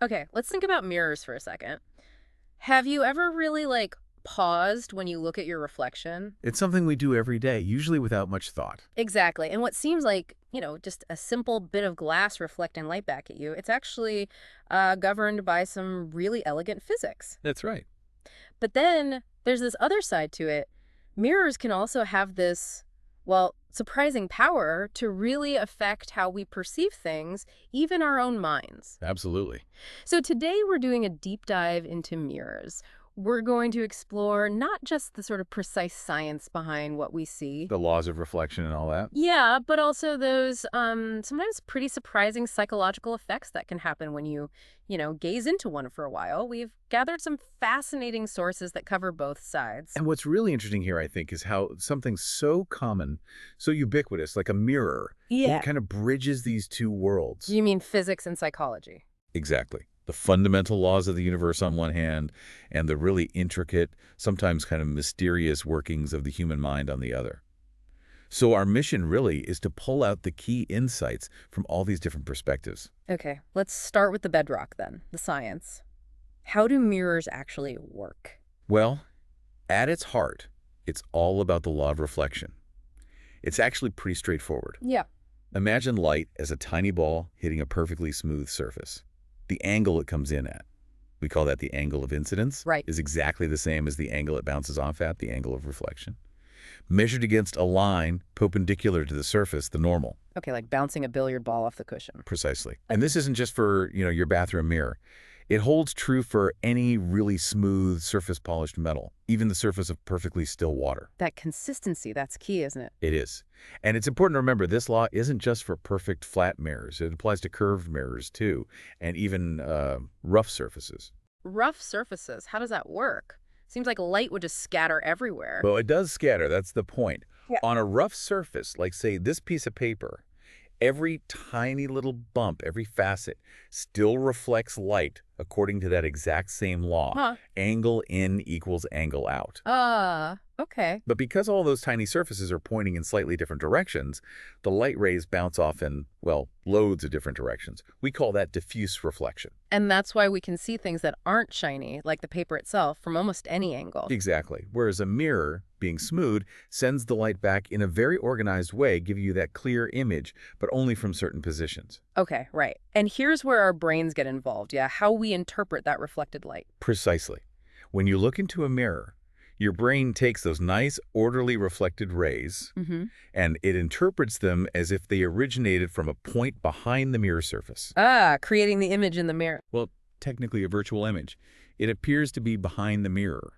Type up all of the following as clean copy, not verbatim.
Okay, let's think about mirrors for a second. Have you ever really, paused when you look at your reflection? It's something we do every day, usually without much thought. Exactly. And what seems like, just a simple bit of glass reflecting light back at you, it's actually governed by some really elegant physics. That's right. But then there's this other side to it. Mirrors can also have this, well, surprising power to really affect how we perceive things, even our own minds. Absolutely. So today we're doing a deep dive into mirrors. We're going to explore not just the sort of precise science behind what we see. The laws of reflection and all that. Yeah, but also those sometimes pretty surprising psychological effects that can happen when you gaze into one for a while. We've gathered some fascinating sources that cover both sides. And what's really interesting here, I think, is how something so common, so ubiquitous, like a mirror, Yeah. it kind of bridges these two worlds. You mean physics and psychology? Exactly. The fundamental laws of the universe on one hand, and the really intricate, sometimes kind of mysterious workings of the human mind on the other. So our mission really is to pull out the key insights from all these different perspectives. Okay, let's start with the bedrock then, the science. How do mirrors actually work? Well, at its heart, it's all about the law of reflection. It's actually pretty straightforward. Yeah. Imagine light as a tiny ball hitting a perfectly smooth surface. The angle it comes in at, we call that the angle of incidence, Right. is exactly the same as the angle it bounces off at, the angle of reflection. Measured against a line perpendicular to the surface, the normal. Okay, like bouncing a billiard ball off the cushion. Precisely. And this isn't just for, your bathroom mirror. It holds true for any really smooth surface-polished metal, even the surface of perfectly still water. That consistency, that's key, isn't it? It is. And it's important to remember this law isn't just for perfect flat mirrors. It applies to curved mirrors, too, and even rough surfaces. Rough surfaces, how does that work? Seems like light would just scatter everywhere. Well, it does scatter. That's the point. Yeah. On a rough surface, like, say, this piece of paper, every tiny little bump, every facet, still reflects light according to that exact same law. Huh. Angle in equals angle out. Okay. But because all those tiny surfaces are pointing in slightly different directions, the light rays bounce off in, well, loads of different directions. We call that diffuse reflection. And that's why we can see things that aren't shiny, like the paper itself, from almost any angle. Exactly. Whereas a mirror, being smooth, sends the light back in a very organized way, giving you that clear image, but only from certain positions. Okay, right. And here's where our brains get involved, yeah, how we interpret that reflected light. Precisely. When you look into a mirror, your brain takes those nice, orderly reflected rays, and it interprets them as if they originated from a point behind the mirror surface. Creating the image in the mirror. Well, technically a virtual image. It appears to be behind the mirror.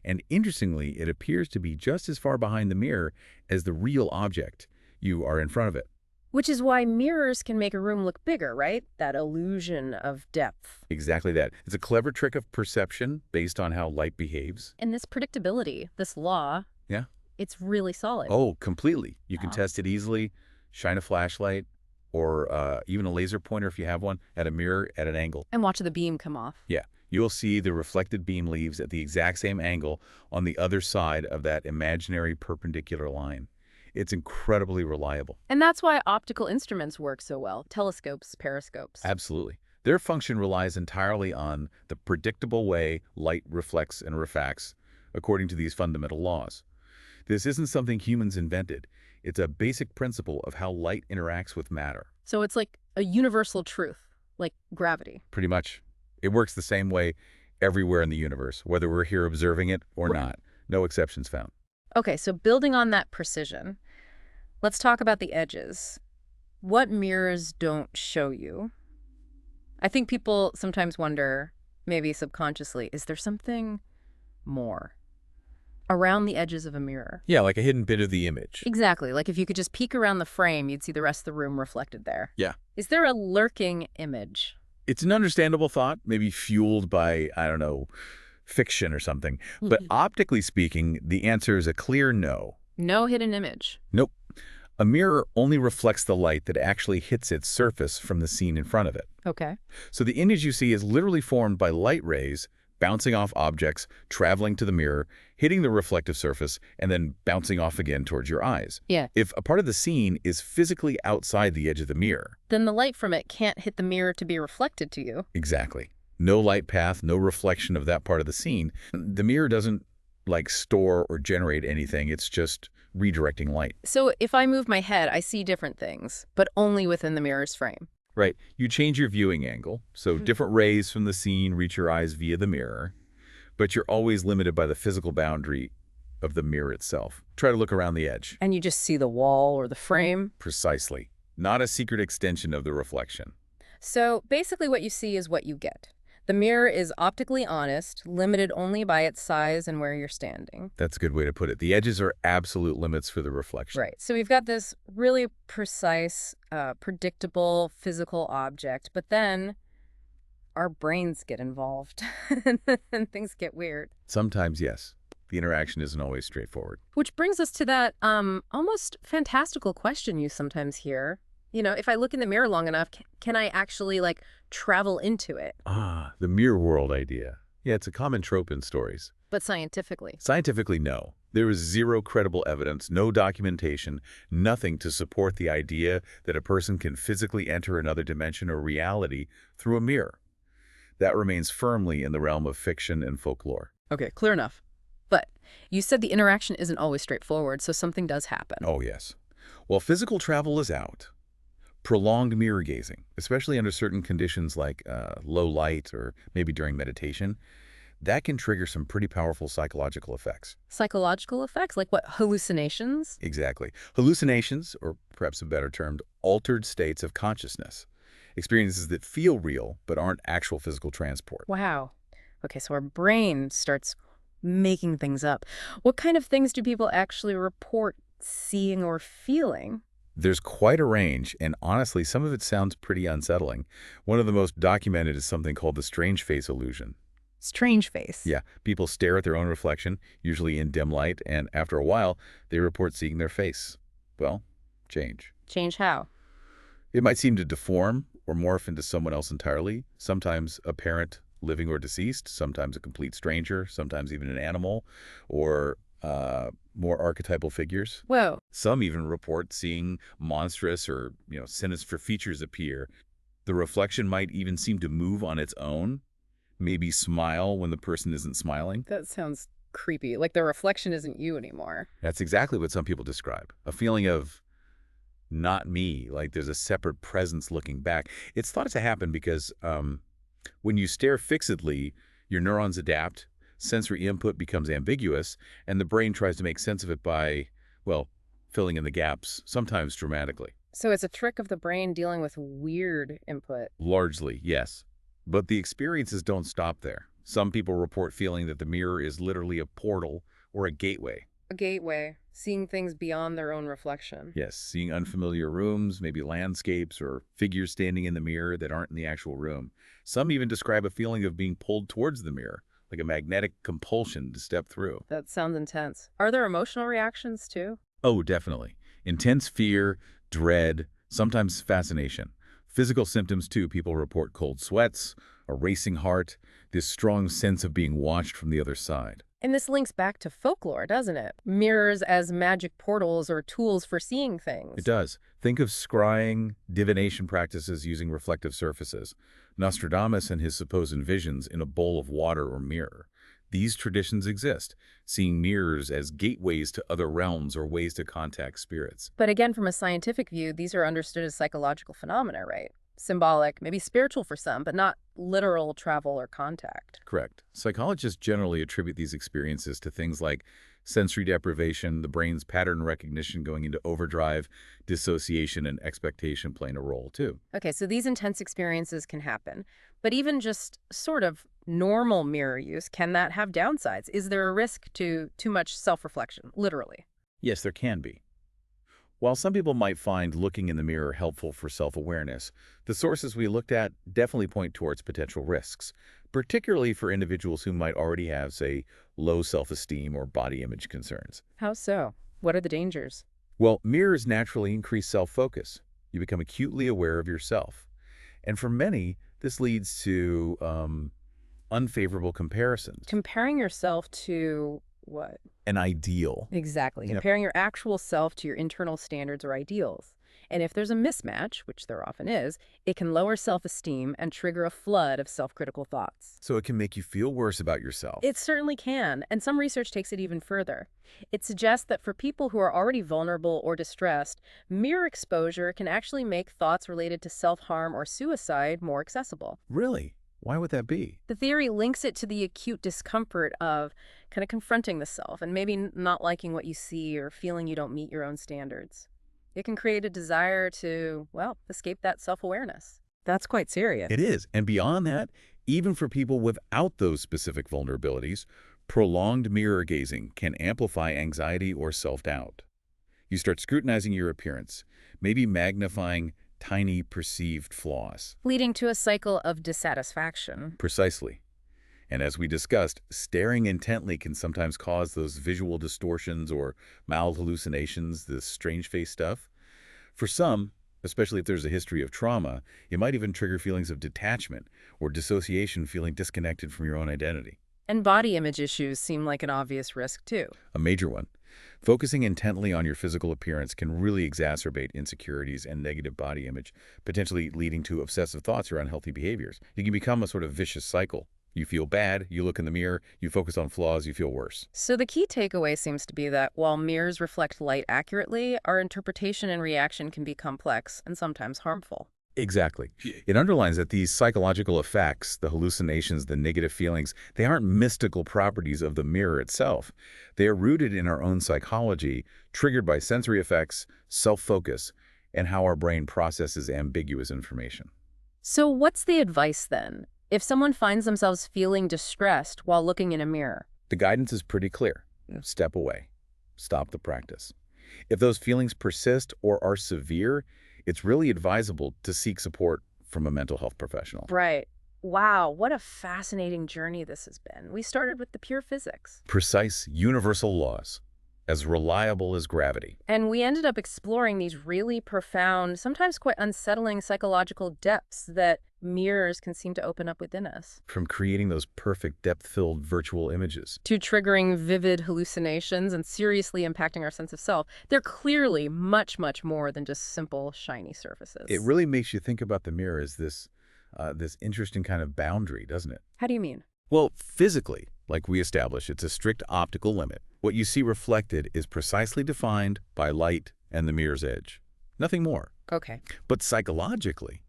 And interestingly, it appears to be just as far behind the mirror as the real object. You are in front of it. Which is why mirrors can make a room look bigger, right? That illusion of depth. Exactly that. It's a clever trick of perception based on how light behaves. And this predictability, this law, Yeah. it's really solid. Oh, completely. You can Wow. test it easily, shine a flashlight, or even a laser pointer if you have one, at a mirror at an angle. And watch the beam come off. Yeah. You'll see the reflected beam leaves at the exact same angle on the other side of that imaginary perpendicular line. It's incredibly reliable. And that's why optical instruments work so well. Telescopes, periscopes. Absolutely. Their function relies entirely on the predictable way light reflects and refracts according to these fundamental laws. This isn't something humans invented. It's a basic principle of how light interacts with matter. So it's like a universal truth, like gravity. Pretty much. It works the same way everywhere in the universe, whether we're here observing it or not. No exceptions found. Okay, so building on that precision, let's talk about the edges. What mirrors don't show you? I think people sometimes wonder, maybe subconsciously, is there something more around the edges of a mirror? Yeah, like a hidden bit of the image. Exactly. Like if you could just peek around the frame, you'd see the rest of the room reflected there. Yeah. Is there a lurking image? It's an understandable thought, maybe fueled by, I don't know, fiction or something. But optically speaking, the answer is a clear no. No hidden image. Nope. A mirror only reflects the light that actually hits its surface from the scene in front of it. Okay. So the image you see is literally formed by light rays bouncing off objects, traveling to the mirror, hitting the reflective surface, and then bouncing off again towards your eyes. Yeah. If a part of the scene is physically outside the edge of the mirror. Then the light from it can't hit the mirror to be reflected to you. Exactly. No light path, no reflection of that part of the scene. The mirror doesn't, like, store or generate anything. It's just redirecting light. So if I move my head, I see different things, but only within the mirror's frame. Right. You change your viewing angle, so different rays from the scene reach your eyes via the mirror, but you're always limited by the physical boundary of the mirror itself. Try to look around the edge. And you just see the wall or the frame. Precisely. Not a secret extension of the reflection. So basically what you see is what you get. The mirror is optically honest, limited only by its size and where you're standing. That's a good way to put it. The edges are absolute limits for the reflection. Right. So we've got this really precise, predictable physical object, but then our brains get involved and things get weird. Sometimes, yes. The interaction isn't always straightforward. Which brings us to that almost fantastical question you sometimes hear. You know, if I look in the mirror long enough, can I actually, like, travel into it? Ah, the mirror world idea. Yeah, it's a common trope in stories. But scientifically. Scientifically, no. There is zero credible evidence, no documentation, nothing to support the idea that a person can physically enter another dimension or reality through a mirror. That remains firmly in the realm of fiction and folklore. Okay, clear enough. But you said the interaction isn't always straightforward, so something does happen. Oh, yes. While physical travel is out, prolonged mirror gazing, especially under certain conditions like low light or maybe during meditation, that can trigger some pretty powerful psychological effects. Psychological effects? Like what, hallucinations? Exactly. Hallucinations, or perhaps a better term, altered states of consciousness. Experiences that feel real but aren't actual physical transport. Wow. Okay, so our brain starts making things up. What kind of things do people actually report seeing or feeling? There's quite a range, and honestly, some of it sounds pretty unsettling. One of the most documented is something called the strange face illusion. Strange face. Yeah, people stare at their own reflection, usually in dim light, and after a while, they report seeing their face. Well, change. Change how? It might seem to deform or morph into someone else entirely, sometimes a parent, living or deceased, sometimes a complete stranger, sometimes even an animal, or more archetypal figures. Whoa. Some even report seeing monstrous or, sinister features appear. The reflection might even seem to move on its own, maybe smile when the person isn't smiling. That sounds creepy. Like the reflection isn't you anymore. That's exactly what some people describe. A feeling of not me, like there's a separate presence looking back. It's thought to happen because when you stare fixedly, your neurons adapt, sensory input becomes ambiguous, and the brain tries to make sense of it by, well, filling in the gaps, sometimes dramatically. So it's a trick of the brain dealing with weird input. Largely, yes. But the experiences don't stop there. Some people report feeling that the mirror is literally a portal or a gateway. A gateway, seeing things beyond their own reflection. Yes, seeing unfamiliar rooms, maybe landscapes or figures standing in the mirror that aren't in the actual room. Some even describe a feeling of being pulled towards the mirror, like a magnetic compulsion to step through. That sounds intense. Are there emotional reactions too? Oh, definitely. Intense fear, dread, sometimes fascination. Physical symptoms too. People report cold sweats, a racing heart, this strong sense of being watched from the other side. And this links back to folklore, doesn't it? Mirrors as magic portals or tools for seeing things. It does. Think of scrying, divination practices using reflective surfaces. Nostradamus and his supposed visions in a bowl of water or mirror. These traditions exist, seeing mirrors as gateways to other realms or ways to contact spirits. But again, from a scientific view, these are understood as psychological phenomena, right? Symbolic, maybe spiritual for some, but not literal travel or contact. Correct. Psychologists generally attribute these experiences to things like sensory deprivation, the brain's pattern recognition going into overdrive, dissociation, and expectation playing a role too. Okay, so these intense experiences can happen, but even just sort of normal mirror use, can that have downsides? Is there a risk to too much self-reflection, literally? Yes, there can be. While some people might find looking in the mirror helpful for self-awareness, the sources we looked at definitely point towards potential risks, particularly for individuals who might already have, say, low self-esteem or body image concerns. How so? What are the dangers? Well, mirrors naturally increase self-focus. You become acutely aware of yourself. And for many, this leads to unfavorable comparisons. Comparing yourself to what? An ideal. Exactly. You know, Comparing your actual self to your internal standards or ideals. And if there's a mismatch, which there often is, it can lower self-esteem and trigger a flood of self-critical thoughts. so it can make you feel worse about yourself. It certainly can, and some research takes it even further. It suggests that for people who are already vulnerable or distressed, mirror exposure can actually make thoughts related to self-harm or suicide more accessible. Really? Why would that be? The theory links it to the acute discomfort of kind of confronting the self and maybe not liking what you see or feeling you don't meet your own standards. It can create a desire to, well, escape that self-awareness. That's quite serious. It is. And beyond that, even for people without those specific vulnerabilities, prolonged mirror gazing can amplify anxiety or self-doubt. You start scrutinizing your appearance, maybe magnifying tiny perceived flaws. Leading to a cycle of dissatisfaction. Precisely. And as we discussed, staring intently can sometimes cause those visual distortions or mild hallucinations, this strange face stuff. For some, especially if there's a history of trauma, it might even trigger feelings of detachment or dissociation, feeling disconnected from your own identity. And body image issues seem like an obvious risk, too. A major one. Focusing intently on your physical appearance can really exacerbate insecurities and negative body image, potentially leading to obsessive thoughts or unhealthy behaviors. It can become a sort of vicious cycle. You feel bad, you look in the mirror, you focus on flaws, you feel worse. So the key takeaway seems to be that while mirrors reflect light accurately, our interpretation and reaction can be complex and sometimes harmful. Exactly. It underlines that these psychological effects, the hallucinations, the negative feelings, they aren't mystical properties of the mirror itself. They are rooted in our own psychology, triggered by sensory effects, self-focus, and how our brain processes ambiguous information. So what's the advice then? If someone finds themselves feeling distressed while looking in a mirror? The guidance is pretty clear. Step away. Stop the practice. If those feelings persist or are severe, it's really advisable to seek support from a mental health professional. Right. Wow, what a fascinating journey this has been. We started with the pure physics. Precise, universal laws, as reliable as gravity. And we ended up exploring these really profound, sometimes quite unsettling psychological depths that mirrors can seem to open up within us. From creating those perfect depth-filled virtual images. To triggering vivid hallucinations and seriously impacting our sense of self, they're clearly much, much more than just simple, shiny surfaces. It really makes you think about the mirror as this interesting kind of boundary, doesn't it? How do you mean? Well, physically, like we established, it's a strict optical limit. What you see reflected is precisely defined by light and the mirror's edge. Nothing more. Okay. But psychologically,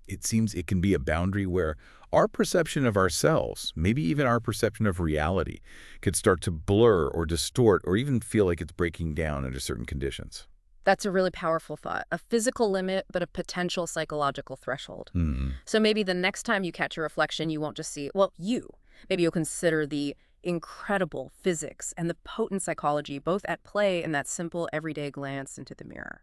it seems it can be a boundary where our perception of ourselves, maybe even our perception of reality, could start to blur or distort or even feel like it's breaking down under certain conditions. That's a really powerful thought. A physical limit, but a potential psychological threshold. So maybe the next time you catch a reflection, you won't just see, well, you. Maybe you'll consider the incredible physics and the potent psychology both at play in that simple everyday glance into the mirror.